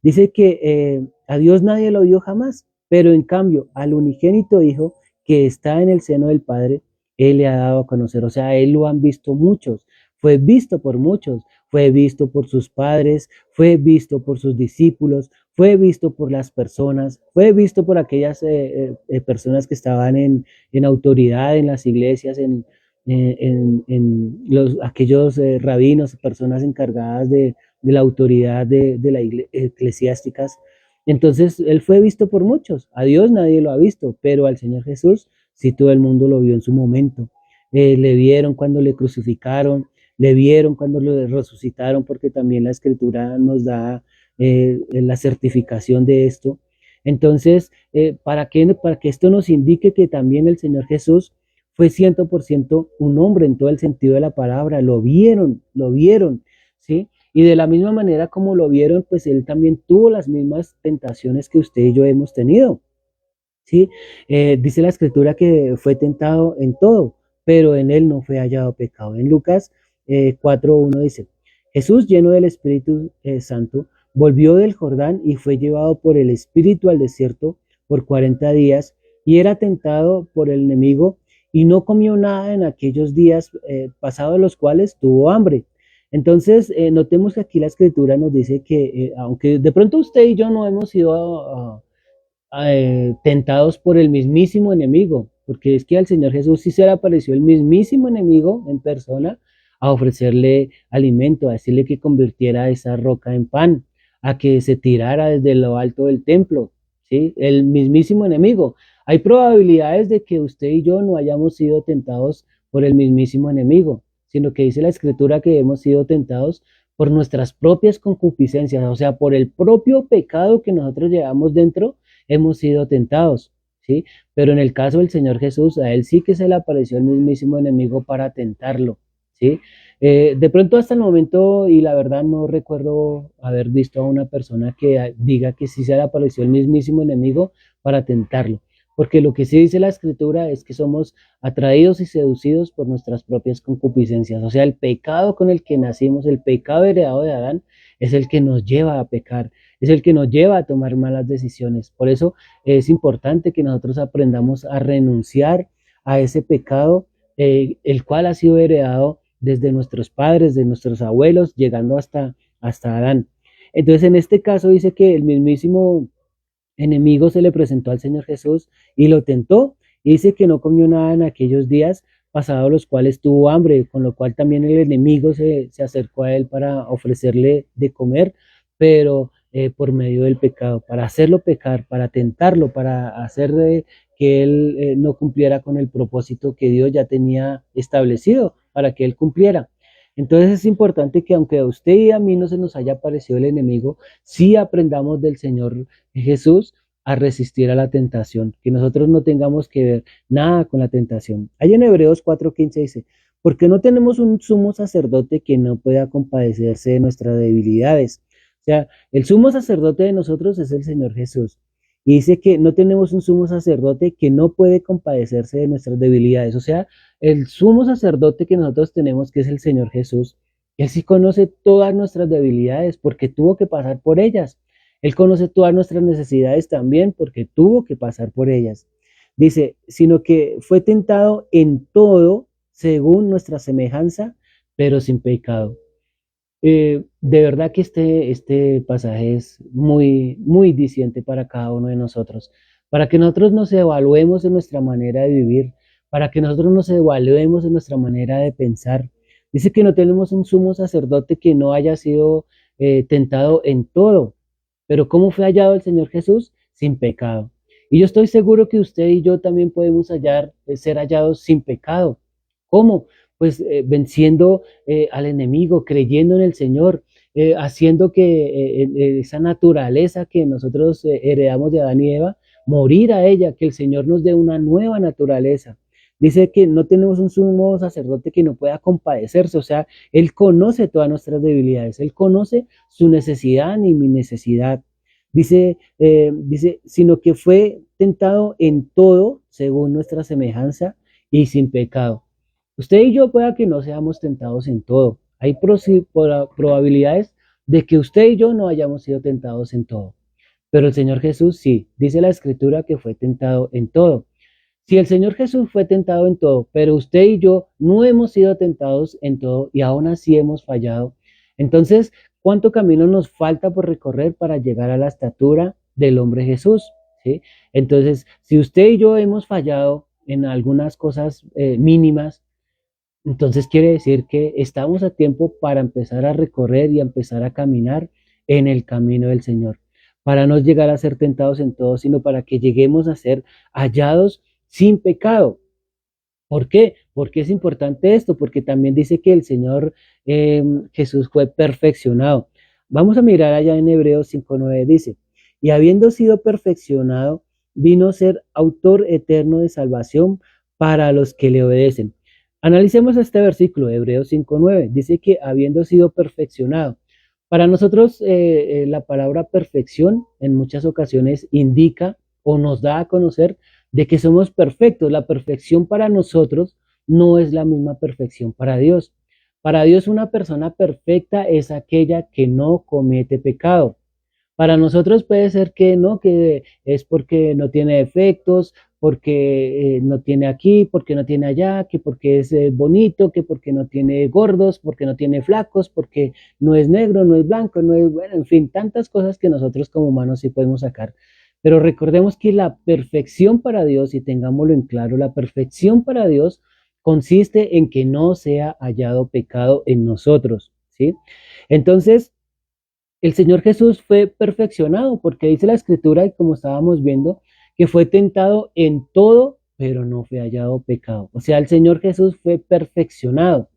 Dice que a Dios nadie lo vio jamás, pero en cambio al unigénito Hijo que está en el seno del Padre, Él le ha dado a conocer. O sea, Él lo han visto muchos, fue visto por muchos, fue visto por sus padres, fue visto por sus discípulos, fue visto por las personas, fue visto por aquellas personas que estaban en autoridad en las iglesias, aquellos rabinos, personas encargadas de la autoridad de la eclesiásticas. Entonces, él fue visto por muchos. A Dios nadie lo ha visto, pero al Señor Jesús sí todo el mundo lo vio en su momento. Le vieron cuando le crucificaron, le vieron cuando lo resucitaron, porque también la escritura nos da la certificación de esto. Entonces, para que esto nos indique que también el Señor Jesús fue 100% un hombre en todo el sentido de la palabra, lo vieron, ¿sí? Y de la misma manera como lo vieron, pues él también tuvo las mismas tentaciones que usted y yo hemos tenido, ¿sí? Dice la escritura que fue tentado en todo, pero en él no fue hallado pecado. En Lucas 4:1 dice, Jesús lleno del Espíritu Santo, volvió del Jordán y fue llevado por el Espíritu al desierto por 40 días y era tentado por el enemigo y no comió nada en aquellos días pasados los cuales tuvo hambre. Entonces, notemos que aquí la escritura nos dice que, aunque de pronto usted y yo no hemos sido tentados por el mismísimo enemigo, porque es que al Señor Jesús sí se le apareció el mismísimo enemigo en persona a ofrecerle alimento, a decirle que convirtiera esa roca en pan, a que se tirara desde lo alto del templo, ¿sí? El mismísimo enemigo. Hay probabilidades de que usted y yo no hayamos sido tentados por el mismísimo enemigo, sino que dice la escritura que hemos sido tentados por nuestras propias concupiscencias, o sea, por el propio pecado que nosotros llevamos dentro hemos sido tentados, ¿sí? Pero en el caso del Señor Jesús, a él sí que se le apareció el mismísimo enemigo para tentarlo, ¿sí? De pronto hasta el momento, y la verdad no recuerdo haber visto a una persona que diga que sí se le apareció el mismísimo enemigo para tentarlo, porque lo que sí dice la Escritura es que somos atraídos y seducidos por nuestras propias concupiscencias, o sea, el pecado con el que nacimos, el pecado heredado de Adán, es el que nos lleva a pecar, es el que nos lleva a tomar malas decisiones. Por eso es importante que nosotros aprendamos a renunciar a ese pecado, el cual ha sido heredado desde nuestros padres, de nuestros abuelos, llegando hasta Adán. Entonces, en este caso dice que el mismísimo enemigo se le presentó al Señor Jesús y lo tentó. Y dice que no comió nada en aquellos días pasados los cuales tuvo hambre, con lo cual también el enemigo se acercó a él para ofrecerle de comer, pero por medio del pecado, para hacerlo pecar, para tentarlo, para hacer que él no cumpliera con el propósito que Dios ya tenía establecido para que él cumpliera. Entonces es importante que aunque a usted y a mí no se nos haya aparecido el enemigo, sí aprendamos del Señor Jesús a resistir a la tentación, que nosotros no tengamos que ver nada con la tentación. Ahí en Hebreos 4:15 dice, porque no tenemos un sumo sacerdote que no pueda compadecerse de nuestras debilidades. O sea, el sumo sacerdote de nosotros es el Señor Jesús. Y dice que no tenemos un sumo sacerdote que no puede compadecerse de nuestras debilidades. O sea, el sumo sacerdote que nosotros tenemos, que es el Señor Jesús, él sí conoce todas nuestras debilidades porque tuvo que pasar por ellas. Él conoce todas nuestras necesidades también porque tuvo que pasar por ellas. Dice, sino que fue tentado en todo según nuestra semejanza, pero sin pecado. De verdad que este pasaje es muy, muy diciente para cada uno de nosotros, para que nosotros nos evaluemos en nuestra manera de vivir, para que nosotros nos evaluemos en nuestra manera de pensar. Dice que no tenemos un sumo sacerdote que no haya sido tentado en todo, pero ¿cómo fue hallado el Señor Jesús? Sin pecado. Y yo estoy seguro que usted y yo también podemos ser hallados sin pecado. ¿Cómo? Pues venciendo al enemigo, creyendo en el Señor, haciendo que esa naturaleza que nosotros heredamos de Adán y Eva, morir a ella, que el Señor nos dé una nueva naturaleza. Dice que no tenemos un sumo sacerdote que no pueda compadecerse, o sea, Él conoce todas nuestras debilidades, Él conoce su necesidad ni mi necesidad. Dice, sino que fue tentado en todo según nuestra semejanza y sin pecado. Usted y yo pueda que no seamos tentados en todo. Hay probabilidades de que usted y yo no hayamos sido tentados en todo. Pero el Señor Jesús sí, dice la Escritura que fue tentado en todo. Si el Señor Jesús fue tentado en todo, pero usted y yo no hemos sido tentados en todo y aún así hemos fallado, entonces, ¿cuánto camino nos falta por recorrer para llegar a la estatura del hombre Jesús? ¿Sí? Entonces, si usted y yo hemos fallado en algunas cosas mínimas, entonces quiere decir que estamos a tiempo para empezar a recorrer y a empezar a caminar en el camino del Señor, para no llegar a ser tentados en todo, sino para que lleguemos a ser hallados sin pecado. ¿Por qué? Porque es importante esto, porque también dice que el Señor Jesús fue perfeccionado. Vamos a mirar allá en Hebreos 5:9 dice, y habiendo sido perfeccionado, vino a ser autor eterno de salvación para los que le obedecen. Analicemos este versículo, Hebreos 5:9. Dice que habiendo sido perfeccionado. Para nosotros la palabra perfección en muchas ocasiones indica o nos da a conocer de que somos perfectos. La perfección para nosotros no es la misma perfección para Dios. Para Dios una persona perfecta es aquella que no comete pecado. Para nosotros puede ser que no, que es porque no tiene defectos, porque no tiene aquí, porque no tiene allá, que porque es bonito, que porque no tiene gordos, porque no tiene flacos, porque no es negro, no es blanco, no es, bueno, en fin, tantas cosas que nosotros como humanos sí podemos sacar. Pero recordemos que la perfección para Dios, y tengámoslo en claro, la perfección para Dios consiste en que no sea hallado pecado en nosotros, ¿sí? Entonces, el Señor Jesús fue perfeccionado porque dice la Escritura, y como estábamos viendo, que fue tentado en todo, pero no fue hallado pecado. O sea, el Señor Jesús fue perfeccionado.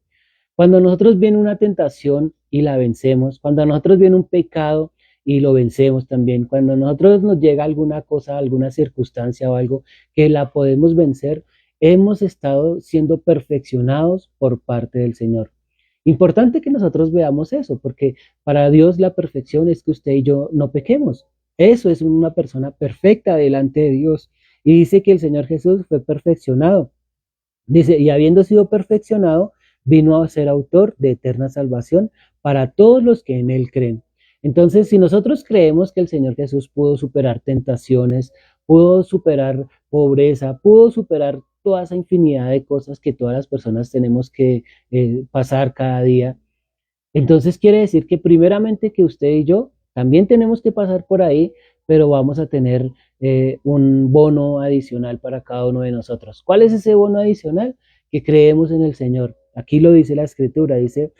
Cuando a nosotros viene una tentación y la vencemos, cuando a nosotros viene un pecado y lo vencemos también. Cuando a nosotros nos llega alguna cosa, alguna circunstancia o algo que la podemos vencer, hemos estado siendo perfeccionados por parte del Señor. Importante que nosotros veamos eso, porque para Dios la perfección es que usted y yo no pequemos. Eso es una persona perfecta delante de Dios. Y dice que el Señor Jesús fue perfeccionado. Dice, y habiendo sido perfeccionado, vino a ser autor de eterna salvación para todos los que en Él creen. Entonces, si nosotros creemos que el Señor Jesús pudo superar tentaciones, pudo superar pobreza, pudo superar toda esa infinidad de cosas que todas las personas tenemos que pasar cada día, entonces quiere decir que primeramente que usted y yo también tenemos que pasar por ahí, pero vamos a tener un bono adicional para cada uno de nosotros. ¿Cuál es ese bono adicional? Que creemos en el Señor. Aquí lo dice la Escritura, dice,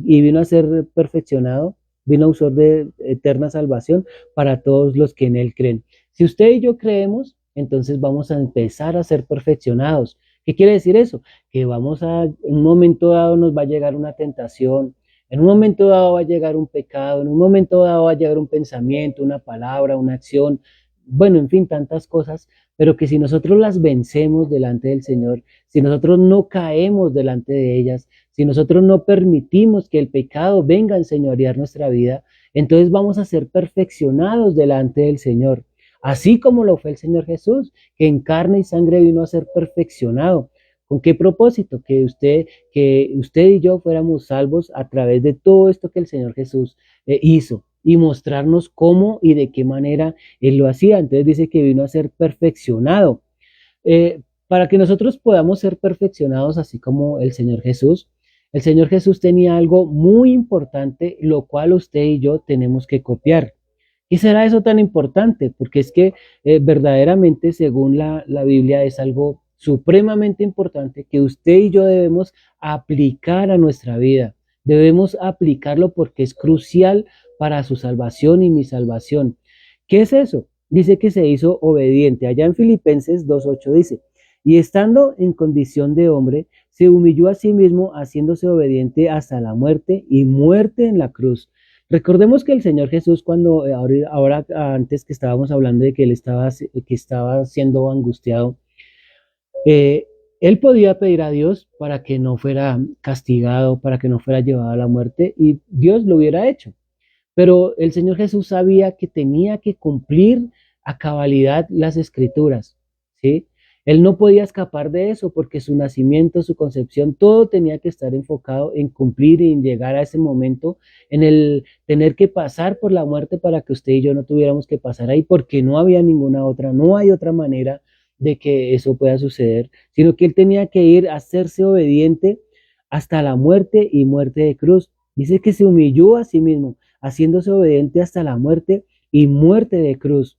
y vino a ser perfeccionado, vino a usar de eterna salvación para todos los que en Él creen. Si usted y yo creemos, entonces vamos a empezar a ser perfeccionados. ¿Qué quiere decir eso? Que en un momento dado nos va a llegar una tentación, en un momento dado va a llegar un pecado, en un momento dado va a llegar un pensamiento, una palabra, una acción, bueno, en fin, tantas cosas, pero que si nosotros las vencemos delante del Señor, si nosotros no caemos delante de ellas, si nosotros no permitimos que el pecado venga a enseñorear nuestra vida, entonces vamos a ser perfeccionados delante del Señor, así como lo fue el Señor Jesús, que en carne y sangre vino a ser perfeccionado. ¿Con qué propósito? Que usted y yo fuéramos salvos a través de todo esto que el Señor Jesús hizo y mostrarnos cómo y de qué manera Él lo hacía. Entonces dice que vino a ser perfeccionado. Para que nosotros podamos ser perfeccionados así como el Señor Jesús tenía algo muy importante, lo cual usted y yo tenemos que copiar. ¿Qué será eso tan importante? Porque es que verdaderamente, según la Biblia, es algo supremamente importante que usted y yo debemos aplicar a nuestra vida. Debemos aplicarlo porque es crucial para su salvación y mi salvación. ¿Qué es eso? Dice que se hizo obediente. Allá en Filipenses 2:8 dice, y estando en condición de hombre, se humilló a sí mismo, haciéndose obediente hasta la muerte y muerte en la cruz. Recordemos que el Señor Jesús, cuando ahora antes que estábamos hablando de que estaba siendo angustiado, eh, él podía pedir a Dios para que no fuera castigado, para que no fuera llevado a la muerte, y Dios lo hubiera hecho. Pero el Señor Jesús sabía que tenía que cumplir a cabalidad las escrituras, ¿sí? Él no podía escapar de eso porque su nacimiento, su concepción, todo tenía que estar enfocado en cumplir y en llegar a ese momento, en el tener que pasar por la muerte para que usted y yo no tuviéramos que pasar ahí, porque no había ninguna otra, no hay otra manera de que eso pueda suceder, sino que él tenía que ir a hacerse obediente hasta la muerte y muerte de cruz. Dice que se humilló a sí mismo, haciéndose obediente hasta la muerte y muerte de cruz.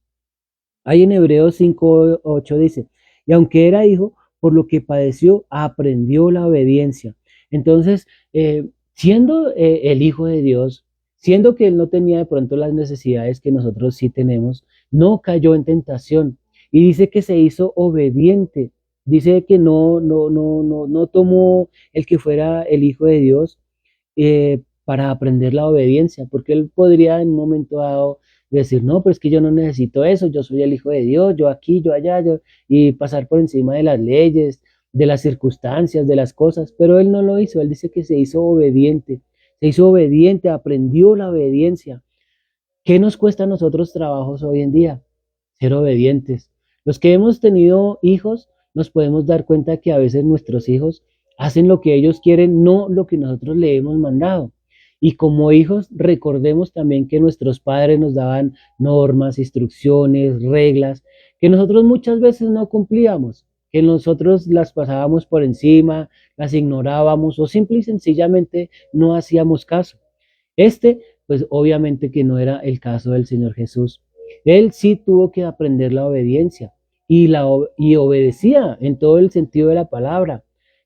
Ahí en Hebreos 5:8 dice, y aunque era hijo, por lo que padeció, aprendió la obediencia. Entonces, siendo el hijo de Dios, siendo que él no tenía de pronto las necesidades que nosotros sí tenemos, no cayó en tentación. Y dice que se hizo obediente. Dice que no tomó el que fuera el hijo de Dios para aprender la obediencia, porque él podría en un momento dado decir, no, pero es que yo no necesito eso, yo soy el hijo de Dios, yo aquí, yo allá, y pasar por encima de las leyes, de las circunstancias, de las cosas, pero él no lo hizo, él dice que se hizo obediente, aprendió la obediencia. ¿Qué nos cuesta a nosotros trabajos hoy en día? Ser obedientes. Los que hemos tenido hijos, nos podemos dar cuenta que a veces nuestros hijos hacen lo que ellos quieren, no lo que nosotros le hemos mandado. Y como hijos, recordemos también que nuestros padres nos daban normas, instrucciones, reglas, que nosotros muchas veces no cumplíamos, que nosotros las pasábamos por encima, las ignorábamos o simple y sencillamente no hacíamos caso. Pues obviamente que no era el caso del Señor Jesús. Él sí tuvo que aprender la obediencia y obedecía en todo el sentido de la palabra.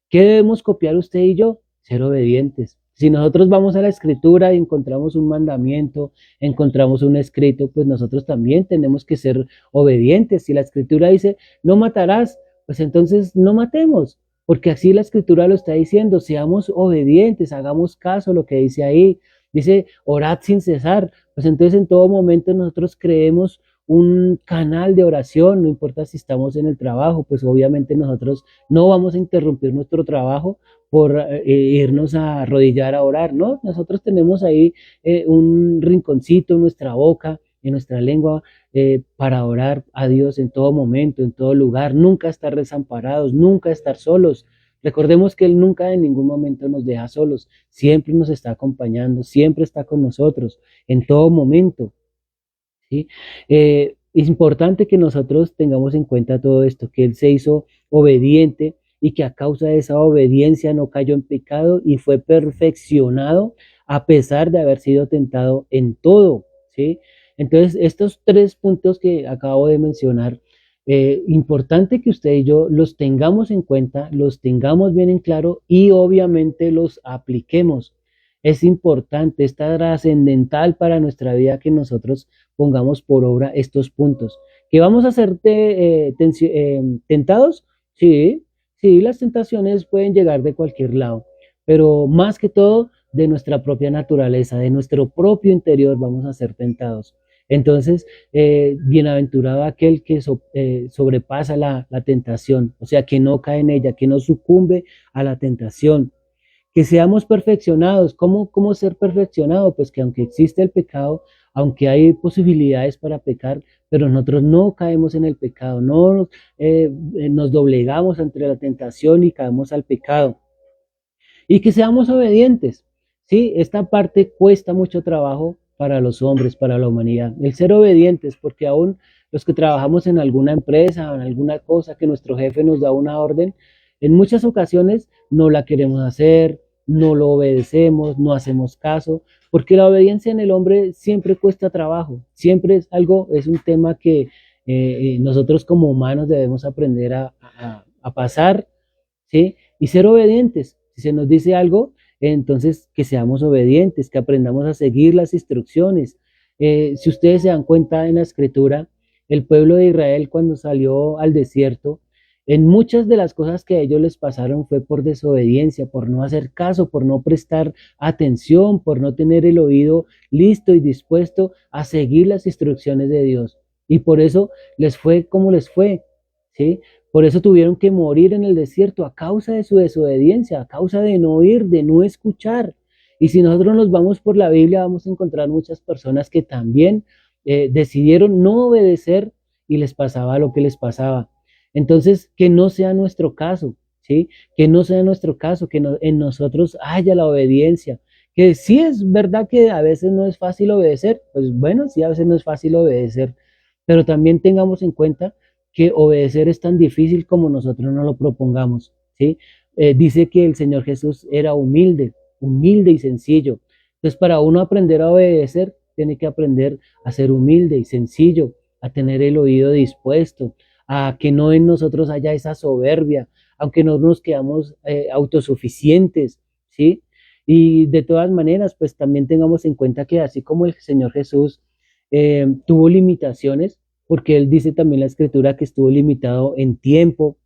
¿Qué debemos copiar usted y yo? Ser obedientes. Si nosotros vamos a la escritura y encontramos un mandamiento, encontramos un escrito, pues nosotros también tenemos que ser obedientes. Si la escritura dice, no matarás, pues entonces no matemos, porque así la escritura lo está diciendo, seamos obedientes, hagamos caso a lo que dice ahí. Dice, orad sin cesar. Pues entonces en todo momento nosotros creemos un canal de oración, no importa si estamos en el trabajo, pues obviamente nosotros no vamos a interrumpir nuestro trabajo por irnos a arrodillar a orar, ¿no? Nosotros tenemos ahí un rinconcito en nuestra boca, en nuestra lengua, para orar a Dios en todo momento, en todo lugar, nunca estar desamparados, nunca estar solos. Recordemos que Él nunca en ningún momento nos deja solos, siempre nos está acompañando, siempre está con nosotros, en todo momento. ¿Sí? Es importante que nosotros tengamos en cuenta todo esto, que Él se hizo obediente y que a causa de esa obediencia no cayó en pecado y fue perfeccionado a pesar de haber sido tentado en todo, ¿sí? Entonces, estos tres puntos que acabo de mencionar, importante que usted y yo los tengamos en cuenta, los tengamos bien en claro y obviamente los apliquemos. Es importante, es trascendental para nuestra vida que nosotros pongamos por obra estos puntos. ¿Que vamos a ser tentados? Sí, sí, las tentaciones pueden llegar de cualquier lado, pero más que todo de nuestra propia naturaleza, de nuestro propio interior vamos a ser tentados. Entonces, bienaventurado aquel que sobrepasa la tentación, o sea, que no cae en ella, que no sucumbe a la tentación, que seamos perfeccionados. ¿Cómo ser perfeccionado? Pues que aunque existe el pecado, aunque hay posibilidades para pecar, pero nosotros no caemos en el pecado, no nos doblegamos ante la tentación y caemos al pecado. Y que seamos obedientes. Sí, esta parte cuesta mucho trabajo para los hombres, para la humanidad, el ser obedientes, porque aún los que trabajamos en alguna empresa o en alguna cosa que nuestro jefe nos da una orden, en muchas ocasiones no la queremos hacer, no lo obedecemos, no hacemos caso, porque la obediencia en el hombre siempre cuesta trabajo, siempre es algo, es un tema que nosotros como humanos debemos aprender a pasar, ¿sí? Y ser obedientes. Si se nos dice algo, entonces que seamos obedientes, que aprendamos a seguir las instrucciones. Si ustedes se dan cuenta en la escritura, el pueblo de Israel cuando salió al desierto, en muchas de las cosas que a ellos les pasaron fue por desobediencia, por no hacer caso, por no prestar atención, por no tener el oído listo y dispuesto a seguir las instrucciones de Dios. Y por eso les fue como les fue, ¿sí? Por eso tuvieron que morir en el desierto a causa de su desobediencia, a causa de no oír, de no escuchar. Y si nosotros nos vamos por la Biblia, vamos a encontrar muchas personas que también decidieron no obedecer y les pasaba lo que les pasaba. Entonces, que no sea nuestro caso, ¿sí? Que no sea nuestro caso, que en nosotros haya la obediencia. Que sí es verdad que a veces no es fácil obedecer, pues bueno, sí a veces no es fácil obedecer, pero también tengamos en cuenta que obedecer es tan difícil como nosotros nos lo propongamos, ¿sí? Dice que el Señor Jesús era humilde, humilde y sencillo. Entonces, para uno aprender a obedecer, tiene que aprender a ser humilde y sencillo, a tener el oído dispuesto, a que no en nosotros haya esa soberbia, aunque no nos quedamos autosuficientes, ¿sí? Y de todas maneras, pues también tengamos en cuenta que así como el Señor Jesús tuvo limitaciones, porque él dice también la escritura que estuvo limitado en tiempo,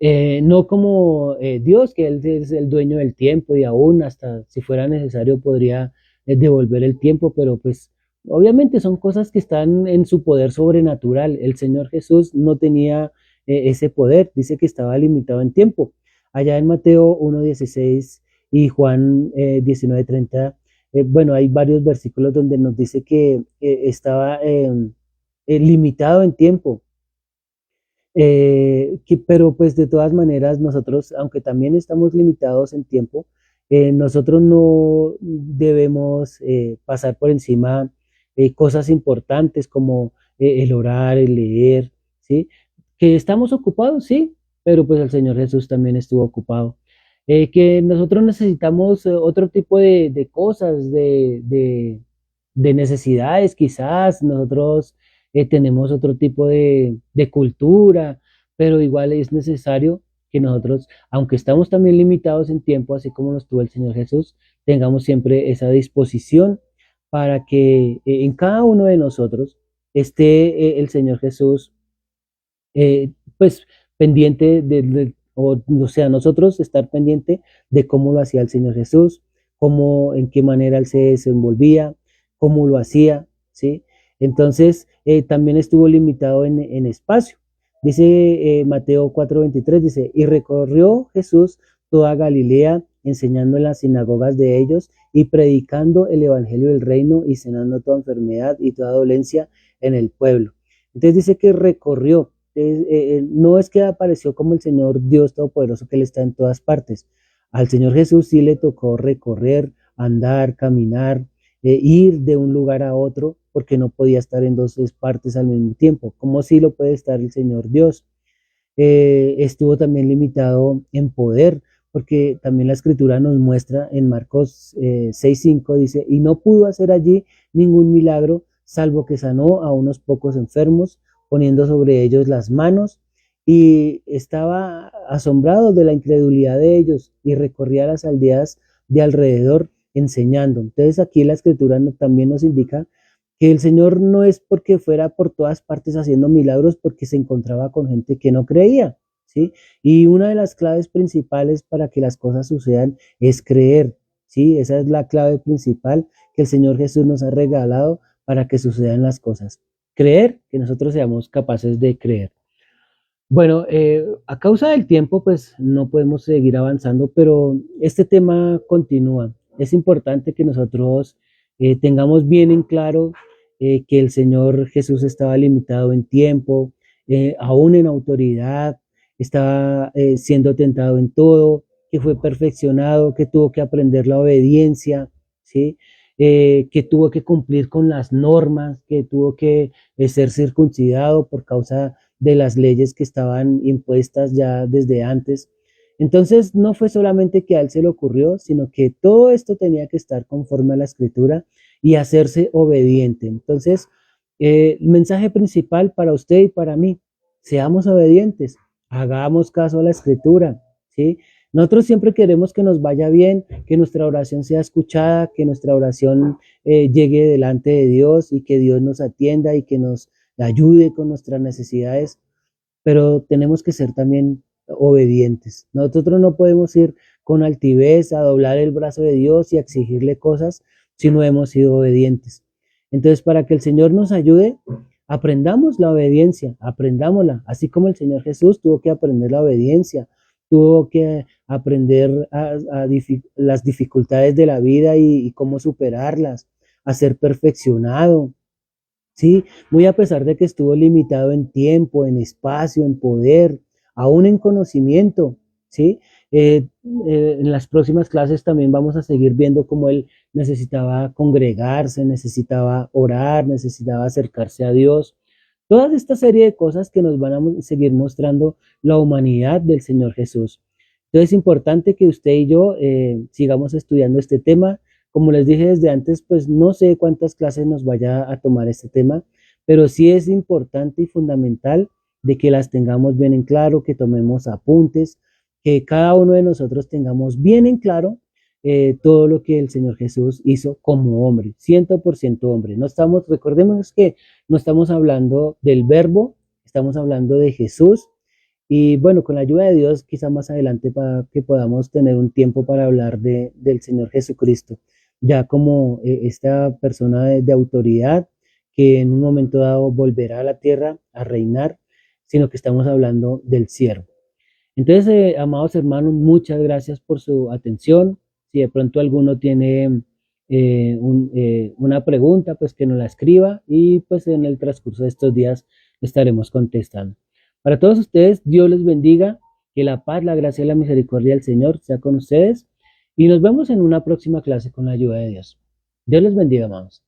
no como Dios, que Él es el dueño del tiempo y aún hasta si fuera necesario podría devolver el tiempo, pero pues obviamente son cosas que están en su poder sobrenatural. El Señor Jesús no tenía ese poder, dice que estaba limitado en tiempo. Allá en Mateo 1:16 y Juan 19:30, bueno, hay varios versículos donde nos dice que estaba limitado en tiempo. Pero pues de todas maneras nosotros, aunque también estamos limitados en tiempo, nosotros no debemos pasar por encima cosas importantes como el orar, el leer, ¿sí? Que estamos ocupados, sí, pero pues el Señor Jesús también estuvo ocupado. Que nosotros necesitamos otro tipo de cosas, de necesidades, quizás nosotros tenemos otro tipo de cultura, pero igual es necesario que nosotros, aunque estamos también limitados en tiempo, así como nos tuvo el Señor Jesús, tengamos siempre esa disposición para que en cada uno de nosotros esté el Señor Jesús, pues pendiente o sea, nosotros estar pendiente de cómo lo hacía el Señor Jesús, cómo, en qué manera él se desenvolvía, cómo lo hacía, ¿sí? Entonces, también estuvo limitado en espacio. Dice Mateo 4:23, dice, y recorrió Jesús toda Galilea, enseñando en las sinagogas de ellos y predicando el evangelio del reino y sanando toda enfermedad y toda dolencia en el pueblo. Entonces dice que recorrió. No es que apareció como el Señor Dios Todopoderoso, que Él está en todas partes. Al Señor Jesús sí le tocó recorrer, andar, caminar, ir de un lugar a otro, porque no podía estar en dos partes al mismo tiempo, como sí lo puede estar el Señor Dios. Estuvo también limitado en poder, porque también la escritura nos muestra en Marcos 6:5, dice, y no pudo hacer allí ningún milagro, salvo que sanó a unos pocos enfermos, poniendo sobre ellos las manos, y estaba asombrado de la incredulidad de ellos, y recorría las aldeas de alrededor enseñando. Entonces aquí la escritura también nos indica que el Señor no es porque fuera por todas partes haciendo milagros, porque se encontraba con gente que no creía, ¿sí? Y una de las claves principales para que las cosas sucedan es creer, ¿sí? Esa es la clave principal que el Señor Jesús nos ha regalado para que sucedan las cosas. Creer, que nosotros seamos capaces de creer. Bueno, a causa del tiempo, pues no podemos seguir avanzando, pero este tema continúa. Es importante que nosotros tengamos bien en claro que el Señor Jesús estaba limitado en tiempo, aún en autoridad, estaba siendo tentado en todo, que fue perfeccionado, que tuvo que aprender la obediencia, ¿sí? Que tuvo que cumplir con las normas, que tuvo que ser circuncidado por causa de las leyes que estaban impuestas ya desde antes. Entonces, no fue solamente que a él se le ocurrió, sino que todo esto tenía que estar conforme a la escritura y hacerse obediente. Entonces, el mensaje principal para usted y para mí, seamos obedientes, hagamos caso a la escritura, ¿sí? Nosotros siempre queremos que nos vaya bien, que nuestra oración sea escuchada, que nuestra oración llegue delante de Dios y que Dios nos atienda y que nos ayude con nuestras necesidades, pero tenemos que ser también obedientes. Nosotros no podemos ir con altivez a doblar el brazo de Dios y a exigirle cosas si no hemos sido obedientes. Entonces, para que el Señor nos ayude, aprendamos la obediencia, aprendámosla, así como el Señor Jesús tuvo que aprender la obediencia, tuvo que aprender las dificultades de la vida y cómo superarlas, a ser perfeccionado, ¿sí? Muy a pesar de que estuvo limitado en tiempo, en espacio, en poder, aún en conocimiento, ¿sí? En las próximas clases también vamos a seguir viendo cómo él necesitaba congregarse, necesitaba orar, necesitaba acercarse a Dios. Toda esta serie de cosas que nos van a seguir mostrando la humanidad del Señor Jesús. Entonces es importante que usted y yo sigamos estudiando este tema. Como les dije desde antes, pues no sé cuántas clases nos vaya a tomar este tema, pero sí es importante y fundamental de que las tengamos bien en claro, que tomemos apuntes, que cada uno de nosotros tengamos bien en claro todo lo que el Señor Jesús hizo como hombre, 100% hombre. No estamos, recordemos que no estamos hablando del verbo, estamos hablando de Jesús. Y bueno, con la ayuda de Dios, quizá más adelante para que podamos tener un tiempo para hablar del Señor Jesucristo, ya como esta persona de autoridad que en un momento dado volverá a la tierra a reinar, sino que estamos hablando del siervo. Entonces, amados hermanos, muchas gracias por su atención. Si de pronto alguno tiene una pregunta, pues que nos la escriba y pues en el transcurso de estos días estaremos contestando. Para todos ustedes, Dios les bendiga, que la paz, la gracia y la misericordia del Señor sea con ustedes y nos vemos en una próxima clase con la ayuda de Dios. Dios les bendiga, amados.